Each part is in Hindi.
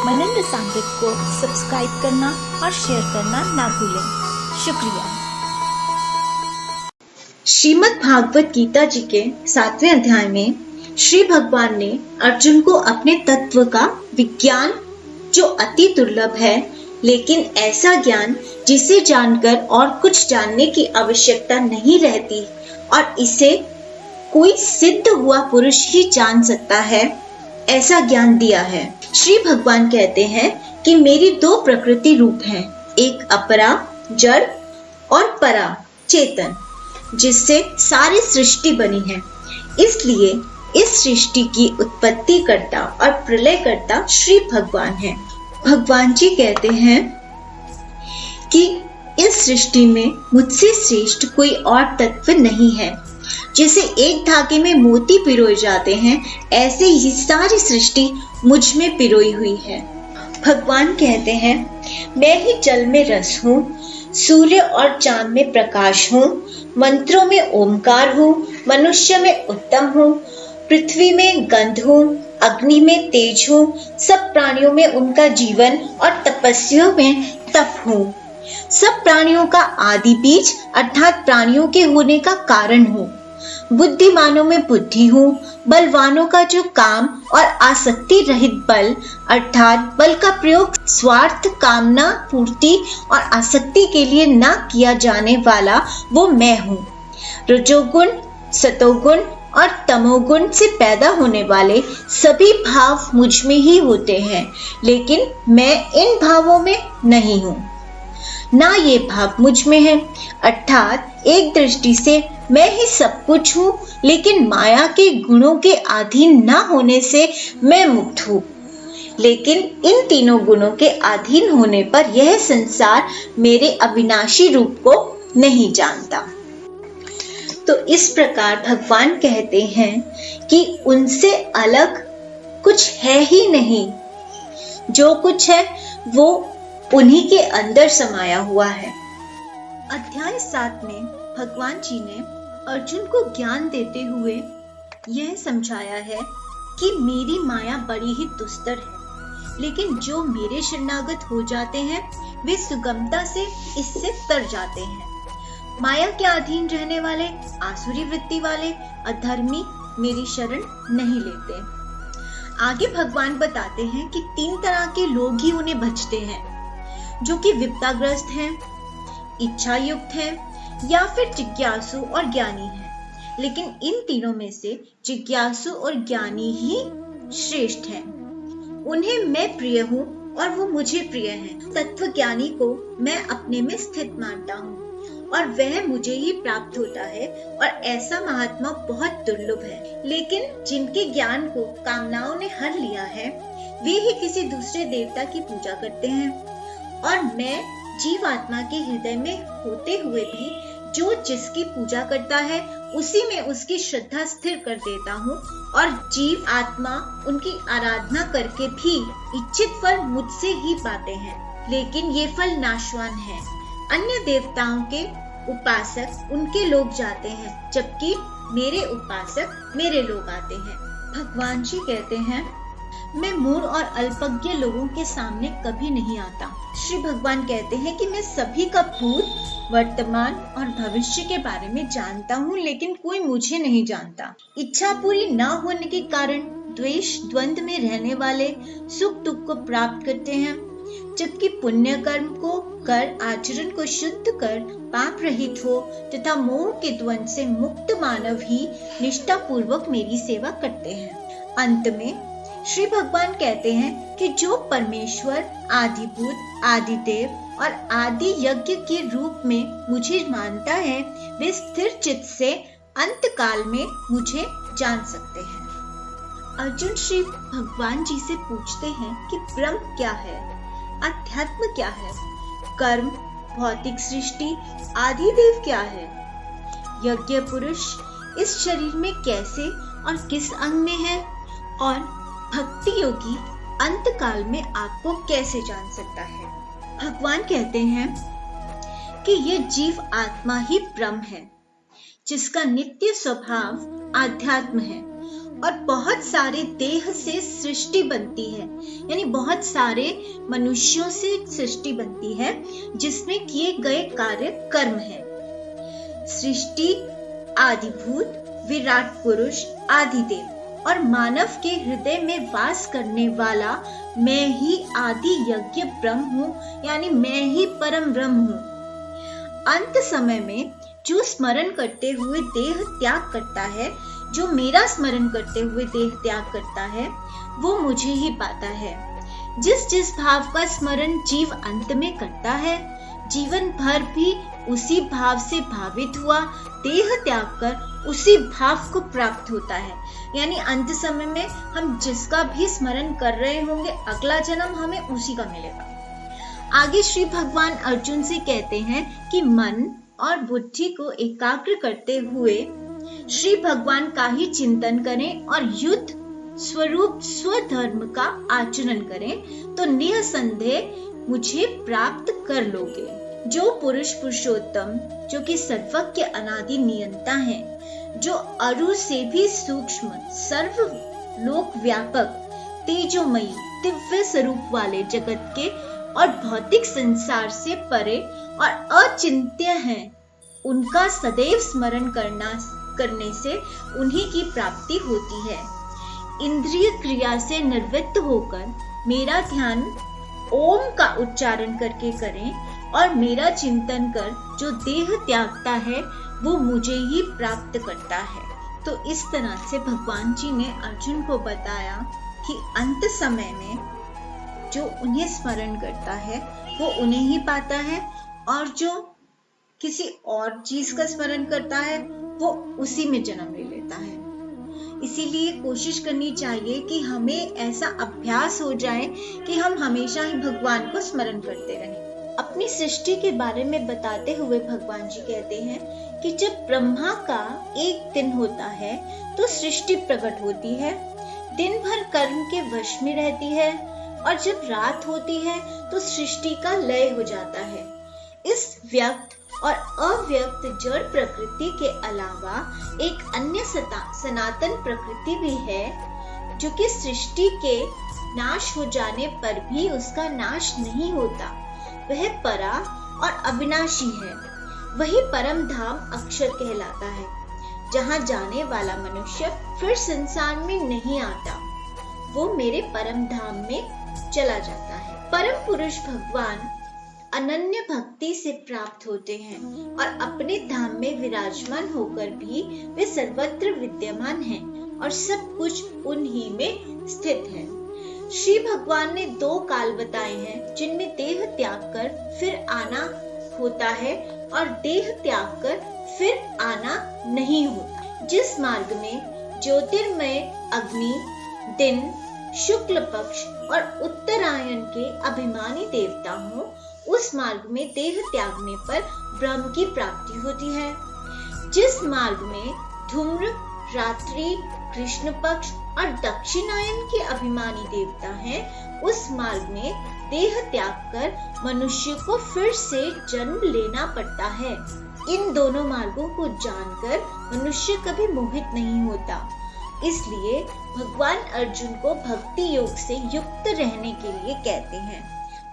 मनन रसामृत को सब्सक्राइब करना और शेयर करना ना भूलें। शुक्रिया। श्रीमद् भागवत गीता जी के 7वें अध्याय में श्री भगवान ने अर्जुन को अपने तत्व का विज्ञान, जो अति दुर्लभ है, लेकिन ऐसा ज्ञान जिसे जानकर और कुछ जानने की आवश्यकता नहीं रहती और इसे कोई सिद्ध हुआ पुरुष ही जान सकता है, ऐसा ज्ञान दिया है। श्री भगवान कहते हैं कि मेरी दो प्रकृति रूप हैं, एक अपरा जड़ और परा चेतन, जिससे सारी सृष्टि बनी है। इसलिए इस सृष्टि की उत्पत्ति करता और प्रलय करता श्री भगवान है। भगवान जी कहते हैं कि इस सृष्टि में मुझसे श्रेष्ठ कोई और तत्व नहीं है। जैसे एक धागे में मोती पिरोए जाते हैं, ऐसे ही सारी सृष्टि मुझ में पिरोई हुई है। भगवान कहते हैं, मैं ही जल में रस हूँ, सूर्य और चांद में प्रकाश हूँ, मंत्रों में ओमकार हूँ, मनुष्य में उत्तम हूँ, पृथ्वी में गंध हूँ, अग्नि में तेज हूँ, सब प्राणियों में उनका जीवन और तपस्वियों में तप हूँ, सब प्राणियों का आदि बीज अर्थात प्राणियों के होने का कारण हूँ, बुद्धिमानों में बुद्धि हूँ, बलवानों का जो काम और आसक्ति रहित बल अर्थात बल का प्रयोग स्वार्थ, कामना पूर्ति और आसक्ति के लिए न किया जाने वाला वो मैं हूँ। रजोगुण, सतोगुण और तमोगुण से पैदा होने वाले सभी भाव मुझ में ही होते हैं, लेकिन मैं इन भावों में नहीं हूँ, ना ये भाव मुझ में है। अर्थात एक दृष्टि से मैं ही सब कुछ हूँ, लेकिन माया के गुणों के अधीन न होने से मैं मुक्त हूँ। लेकिन इन तीनों गुणों के अधीन होने पर यह संसार मेरे अविनाशी रूप को नहीं जानता। तो इस प्रकार भगवान कहते हैं कि उनसे अलग कुछ है ही नहीं, जो कुछ है वो उन्हीं के अंदर समाया हुआ है। अध्याय 7 में भगवान जी ने अर्जुन को ज्ञान देते हुए यह समझाया है कि मेरी माया बड़ी ही दुस्तर है, लेकिन जो मेरे शरणागत हो जाते हैं वे सुगमता से इससे तर जाते हैं। माया के अधीन रहने वाले, आसुरी वृत्ति वाले अधर्मी मेरी शरण नहीं लेते। आगे भगवान बताते हैं कि 3 तरह के लोग ही उन्हें भजते हैं, जो कि विपदाग्रस्त हैं, इच्छा युक्त हैं या फिर जिज्ञासु और ज्ञानी हैं। लेकिन इन तीनों में से जिज्ञासु और ज्ञानी ही श्रेष्ठ हैं। उन्हें मैं प्रिय हूँ और वो मुझे प्रिय हैं। तत्व ज्ञानी को मैं अपने में स्थित मानता हूँ और वह मुझे ही प्राप्त होता है, और ऐसा महात्मा बहुत दुर्लभ है। लेकिन जिनके ज्ञान को कामनाओं ने हर लिया है, वे ही किसी दूसरे देवता की पूजा करते हैं, और मैं जीवात्मा के हृदय में होते हुए भी जो जिसकी पूजा करता है उसी में उसकी श्रद्धा स्थिर कर देता हूँ, और जीव आत्मा उनकी आराधना करके भी इच्छित फल मुझसे ही पाते हैं। लेकिन ये फल नाशवान है। अन्य देवताओं के उपासक उनके लोग जाते हैं, जबकि मेरे उपासक मेरे लोग आते हैं। भगवान जी कहते हैं, मैं मूढ़ और अल्पज्ञ लोगों के सामने कभी नहीं आता। श्री भगवान कहते हैं कि मैं सभी का भूत, वर्तमान और भविष्य के बारे में जानता हूँ, लेकिन कोई मुझे नहीं जानता। इच्छा पूरी न होने के कारण द्वेष द्वंद में रहने वाले सुख दुख को प्राप्त करते हैं, जबकि पुण्य कर्म को कर आचरण को शुद्ध कर पाप रहित हो तथा मोह के द्वंद से मुक्त मानव ही निष्ठा पूर्वक मेरी सेवा करते हैं। अंत में श्री भगवान कहते हैं कि जो परमेश्वर, आदिभूत, आदिदेव और आदि यज्ञ के रूप में मुझे मानता है, वे स्थिर चित्त से अंत काल में मुझे जान सकते हैं। अर्जुन श्री भगवान जी से पूछते हैं कि ब्रह्म क्या है, अध्यात्म क्या है, कर्म, भौतिक सृष्टि, आदिदेव क्या है, यज्ञ पुरुष इस शरीर में कैसे और किस अंग में है, और भक्ति योगी अंत काल में आपको कैसे जान सकता है। भगवान कहते हैं कि ये जीव आत्मा ही ब्रह्म है, जिसका नित्य स्वभाव आध्यात्म है। और बहुत सारे देह से सृष्टि बनती है, यानी बहुत सारे मनुष्यों से सृष्टि बनती है जिसमें किए गए कार्य कर्म है। सृष्टि आदिभूत, विराट पुरुष, आदिदेव और मानव के हृदय में वास करने वाला मैं ही आदि यज्ञ ब्रह्म हूँ, यानी मैं ही परम ब्रह्म हूँ। अंत समय में जो स्मरण करते हुए देह त्याग करता है, जो मेरा स्मरण करते हुए देह त्याग करता है, वो मुझे ही पाता है। जिस जिस भाव का स्मरण जीव अंत में करता है, जीवन भर भी उसी भाव से भावित हुआ देह त्याग कर उसी भाव को प्राप्त होता है। यानी अंत समय में हम जिसका भी स्मरण कर रहे होंगे, अगला जन्म हमें उसी का मिलेगा। आगे श्री भगवान अर्जुन से कहते हैं कि मन और बुद्धि को एकाग्र करते हुए श्री भगवान का ही चिंतन करें और युद्ध स्वरूप स्वधर्म का आचरण करें तो निसंदेह मुझे प्राप्त कर लोगे। जो पुरुष पुरुषोत्तम, जो कि सर्वज्ञ अनादि नियंता है, जो अरु से भी सूक्ष्म, सर्व लोक व्यापक, तेजोमयी, दिव्य स्वरूप वाले जगत के और भौतिक संसार से परे और अचिंत्य हैं, उनका सदैव स्मरण करने से उन्हीं की प्राप्ति होती है। इंद्रिय क्रिया से निर्वृत्त होकर मेरा ध्यान ओम का उच्चारण करके करें और मेरा चिंतन कर जो देह त्यागता है वो मुझे ही प्राप्त करता है। तो इस तरह से भगवान जी ने अर्जुन को बताया कि अंत समय में जो उन्हें स्मरण करता है वो उन्हें ही पाता है और जो किसी और चीज का स्मरण करता है वो उसी में जन्म ले लेता है। इसीलिए कोशिश करनी चाहिए कि हमें ऐसा अभ्यास हो जाए कि हम हमेशा ही भगवान को स्मरण करते रहें। अपनी सृष्टि के बारे में बताते हुए भगवान जी कहते हैं कि जब ब्रह्मा का एक दिन होता है तो सृष्टि प्रकट होती है, दिन भर कर्म के वश में रहती है और जब रात होती है तो सृष्टि का लय हो जाता है। इस व्यक्त और अव्यक्त जड़ प्रकृति के अलावा एक अन्य सनातन प्रकृति भी है जो कि सृष्टि के नाश हो जाने पर भी उसका नाश नहीं होता। वह परा और अविनाशी है। वही परम धाम अक्षर कहलाता है, जहाँ जाने वाला मनुष्य फिर संसार में नहीं आता, वो मेरे परम धाम में चला जाता है। परम पुरुष भगवान अनन्य भक्ति से प्राप्त होते हैं और अपने धाम में विराजमान होकर भी वे सर्वत्र विद्यमान हैं और सब कुछ उन्हीं में स्थित है। श्री भगवान ने 2 काल बताए हैं जिनमें देह त्याग कर फिर आना होता है और देह त्याग कर फिर आना नहीं होता। जिस मार्ग में ज्योतिर्मय अग्नि, दिन, शुक्ल पक्ष और उत्तरायण के अभिमानी देवता हो, उस मार्ग में देह त्यागने पर ब्रह्म की प्राप्ति होती है। जिस मार्ग में धूम्र, रात्रि, कृष्ण पक्ष और दक्षिणायन के अभिमानी देवता हैं, उस मार्ग में देह त्याग कर मनुष्य को फिर से जन्म लेना पड़ता है। इन दोनों मार्गों को जानकर मनुष्य कभी मोहित नहीं होता। इसलिए भगवान अर्जुन को भक्ति योग से युक्त रहने के लिए कहते हैं।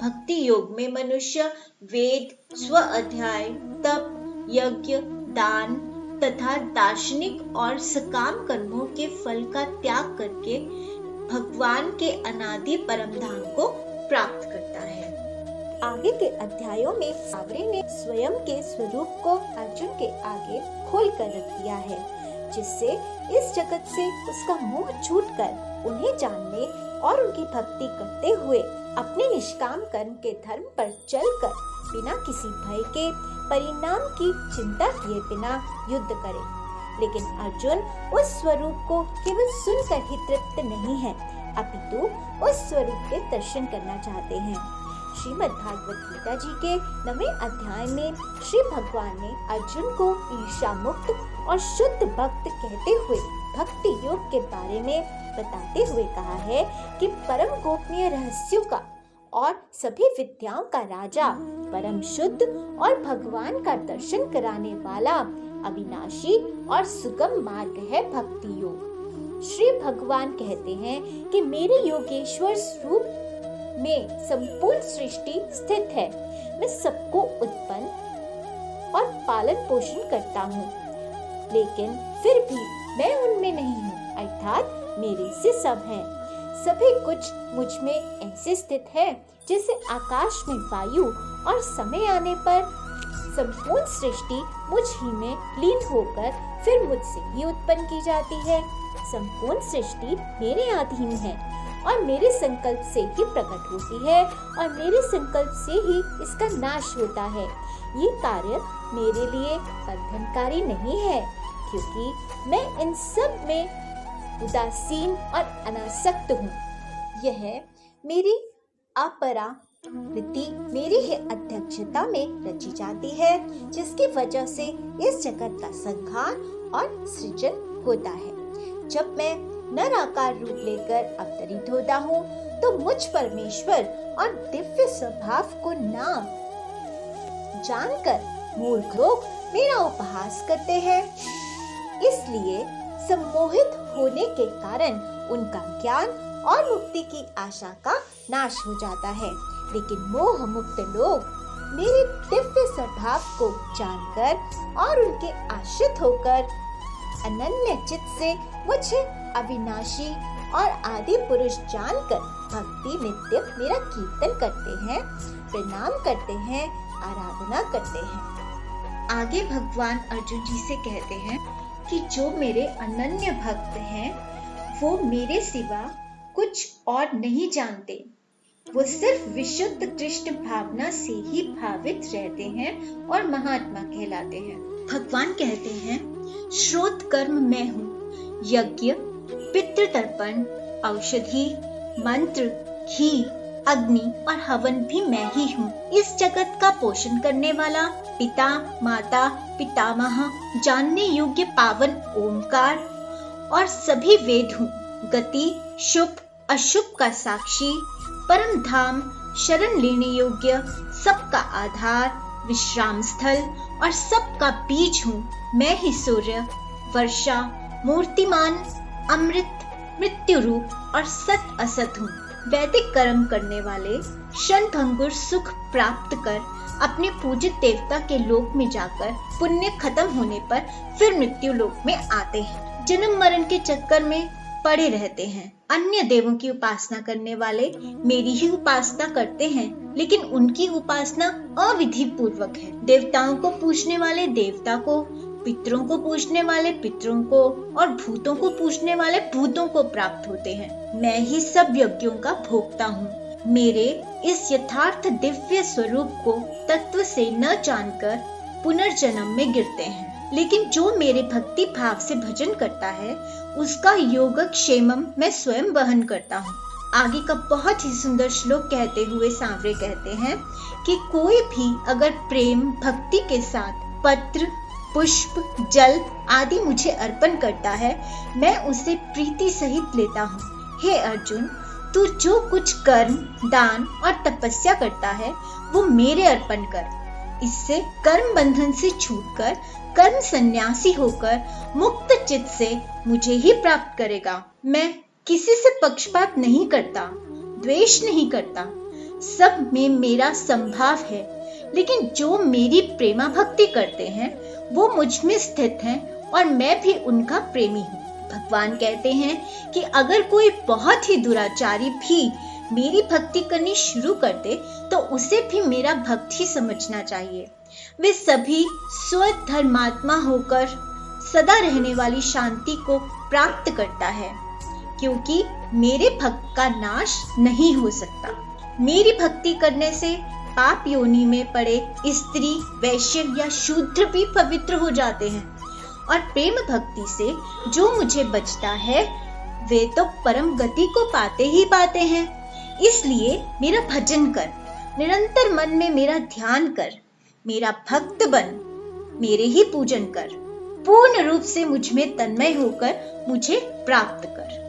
भक्ति योग में मनुष्य वेद, स्व अध्याय, तप, यज्ञ, दान तथा दार्शनिक और सकाम कर्मों के फल का त्याग करके भगवान के अनादि परम धाम को प्राप्त करता है। आगे के अध्यायों में सावरे ने स्वयं के स्वरूप को अर्जुन के आगे खोल कर रख दिया है, जिससे इस जगत से उसका मोह छूटकर उन्हें जानने और उनकी भक्ति करते हुए अपने निष्काम कर्म के धर्म पर चलकर बिना किसी भय के परिणाम की चिंता किए बिना युद्ध करे। लेकिन अर्जुन उस स्वरूप को केवल सुनकर ही तृप्त नहीं है, अपितु उस स्वरूप के दर्शन करना चाहते हैं। श्रीमद् भागवत गीता जी के 9वें अध्याय में श्री भगवान ने अर्जुन को ईर्ष्या मुक्त और शुद्ध भक्त कहते हुए भक्ति योग के बारे में बताते हुए कहा है कि परम गोपनीय रहस्यों का और सभी विद्याओं का राजा, परम शुद्ध और भगवान का दर्शन कराने वाला अविनाशी और सुगम मार्ग है भक्ति योग। श्री भगवान कहते हैं कि मेरे योगेश्वर स्वरूप में संपूर्ण सृष्टि स्थित है। मैं सबको उत्पन्न और पालन पोषण करता हूँ, लेकिन फिर भी मैं उनमें नहीं हूँ, अर्थात मेरे से सब है। सभी कुछ मुझ में ऐसे स्थित है जैसे आकाश में वायु, और समय आने पर संपूर्ण सृष्टि मुझ ही में लीन होकर फिर मुझसे ही उत्पन्न की जाती है। संपूर्ण सृष्टि मेरे अधीन है और मेरे संकल्प से ही प्रकट होती है और मेरे संकल्प से ही इसका नाश होता है। ये कार्य मेरे लिए बंधनकारी नहीं है, क्योंकि मैं इन सब में उदासीन और अनासक्त हूँ। यह मेरी अपरा वृत्ति मेरी ही अध्यक्षता में रची जाती है, जिसकी वजह से इस जगत का संहार और सृजन होता है। जब मैं नर आकार रूप लेकर अवतरित होता हूँ, तो मुझ परमेश्वर और दिव्य स्वभाव को ना जानकर मूर्ख लोग मेरा उपहास करते हैं। इसलिए सम्मोहित होने के कारण उनका ज्ञान और मुक्ति की आशा का नाश हो जाता है। लेकिन मोह मुक्त लोग मेरे दिव्य स्वभाव को जानकर और उनके आश्रित होकर अनन्य चित्त से मुझे अविनाशी और आदि पुरुष जानकर भक्ति नित्य मेरा कीर्तन करते हैं, प्रणाम करते हैं, आराधना करते हैं। आगे भगवान अर्जुन जी से कहते हैं कि जो मेरे अनन्य भक्त हैं, वो मेरे सिवा कुछ और नहीं जानते। वो सिर्फ विशुद्ध कृष्ण भावना से ही भावित रहते हैं और महात्मा कहलाते हैं। भगवान कहते हैं, श्रोत कर्म मैं हूँ, यज्ञ, पितृतर्पण, औषधि, मंत्र, घी, अग्नि और हवन भी मैं ही हूँ। इस जगत का पोषण करने वाला पिता, माता, पितामह, जानने योग्य पावन ओमकार और सभी वेद हूँ। गति, शुभ अशुभ का साक्षी, परम धाम, शरण लेने योग्य, सबका आधार, विश्राम स्थल और सबका बीज हूँ। मैं ही सूर्य, वर्षा, मूर्तिमान, अमृत, मृत्यु रूप और सत असत हूँ। वैदिक कर्म करने वाले क्षणभंगुर सुख प्राप्त कर अपने पूजित देवता के लोक में जाकर पुण्य खत्म होने पर फिर मृत्यु लोक में आते हैं। जन्म मरण के चक्कर में पड़े रहते हैं। अन्य देवों की उपासना करने वाले मेरी ही उपासना करते हैं, लेकिन उनकी उपासना अविधि पूर्वक है। देवताओं को पूजने वाले देवता को, पितरों को पूजने वाले पितरों को और भूतों को पूजने वाले भूतों को प्राप्त होते हैं। मैं ही सब यज्ञों का भोक्ता हूँ। मेरे इस यथार्थ दिव्य स्वरूप को तत्व से न जानकर पुनर्जन्म में गिरते हैं। लेकिन जो मेरे भक्ति भाव से भजन करता है, उसका योगक्षेमम मैं स्वयं वहन करता हूँ। आगे का बहुत ही सुंदर श्लोक कहते हुए सांवरे कहते हैं कि कोई भी अगर प्रेम भक्ति के साथ पत्र, पुष्प, जल आदि मुझे अर्पण करता है, मैं उसे प्रीति सहित लेता हूँ। हे अर्जुन, तू जो कुछ कर्म, दान और तपस्या करता है, वो मेरे अर्पण कर। इससे कर्म बंधन से छूटकर कर्म सन्यासी होकर मुक्त चित्त से मुझे ही प्राप्त करेगा। मैं किसी से पक्षपात नहीं करता, द्वेष नहीं करता, सब में मेरा संभाव है। लेकिन जो मेरी प्रेमा भक्ति करते हैं, वो मुझ में स्थित हैं और मैं भी उनका प्रेमी हूँ। भगवान कहते हैं कि अगर कोई बहुत ही दुराचारी भी मेरी भक्ति करनी शुरू कर दे, तो उसे भी मेरा भक्त ही समझना चाहिए। वे सभी स्वधर्मात्मा होकर सदा रहने वाली शांति को प्राप्त करता है, क्योंकि मेरे भक्त का नाश नहीं हो सकता। मेरी भक्ति करने से पाप योनि में पड़े स्त्री, वैश्य या शूद्र भी पवित्र हो जाते हैं, और प्रेम भक्ति से जो मुझे बचता है, वे तो परम गति को पाते ही पाते हैं। इसलिए मेरा भजन कर, निरंतर मन में मेरा ध्यान कर, मेरा भक्त बन, मेरे ही पूजन कर, पूर्ण रूप से मुझ में तन्मय होकर मुझे प्राप्त कर।